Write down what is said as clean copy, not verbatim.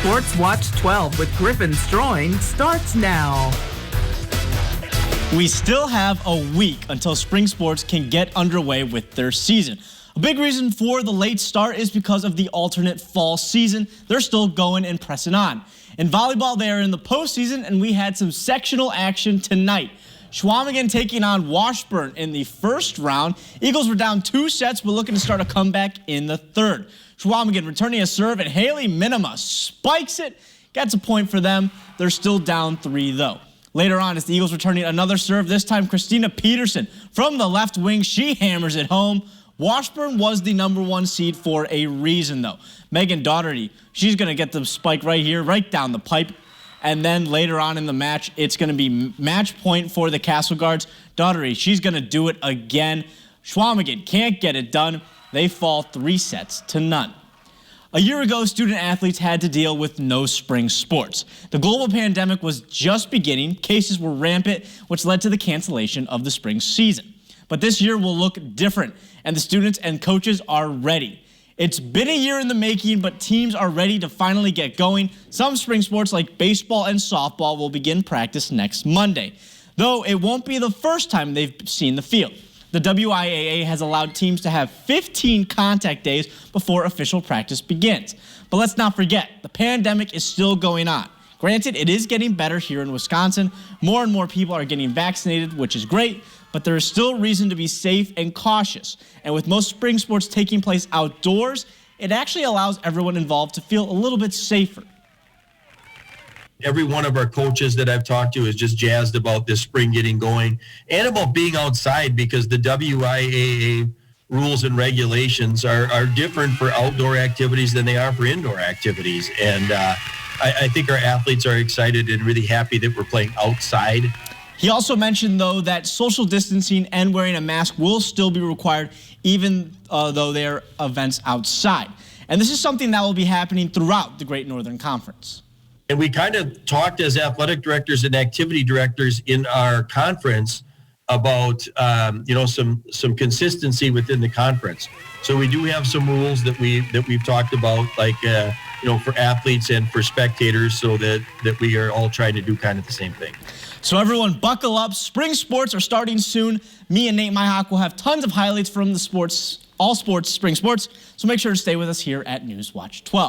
Sports Watch 12 with Griffin Stroing starts now. We still have a week until spring sports can get underway with their season. A big reason for the late start is because of the alternate fall season. They're still going and pressing on. In volleyball, they are in the postseason, and we had some sectional action tonight. Schwamigan taking on Washburn in the first round. Eagles were down 2 sets, but looking to start a comeback in the third. Schwamigan returning a serve, and Haley Minima spikes it. Gets a point for them. They're still down 3, though. Later on, as the Eagles returning another serve, this time Christina Peterson from the left wing. She hammers it home. Washburn was the #1 seed for a reason, though. Megan Daugherty, she's going to get the spike right here, right down the pipe. And then later on in the match, it's going to be match point for the Castle Guards. Daugherty, she's going to do it again. Schwamigan can't get it done. They fall 3 sets to none. A year ago, student athletes had to deal with no spring sports. The global pandemic was just beginning. Cases were rampant, which led to the cancellation of the spring season. But this year will look different, and the students and coaches are ready. It's been a year in the making, but teams are ready to finally get going. Some spring sports like baseball and softball will begin practice next Monday, though it won't be the first time they've seen the field. The WIAA has allowed teams to have 15 contact days before official practice begins. But let's not forget, the pandemic is still going on. Granted, it is getting better here in Wisconsin. More and more people are getting vaccinated, which is great, but there is still reason to be safe and cautious. And with most spring sports taking place outdoors, it actually allows everyone involved to feel a little bit safer. Every one of our coaches that I've talked to is just jazzed about this spring getting going and about being outside, because the WIAA rules and regulations are different for outdoor activities than they are for indoor activities. And I think our athletes are excited and really happy that we're playing outside. He also mentioned, though, that social distancing and wearing a mask will still be required, even though they are events outside. And this is something that will be happening throughout the Great Northern Conference. And we kind of talked as athletic directors and activity directors in our conference about, some consistency within the conference. So we do have some rules that we've talked about, like, for athletes and for spectators, so that we are all trying to do kind of the same thing. So everyone buckle up. Spring sports are starting soon. Me and Nate Myhawk will have tons of highlights from the sports, all sports, spring sports. So make sure to stay with us here at News Watch 12.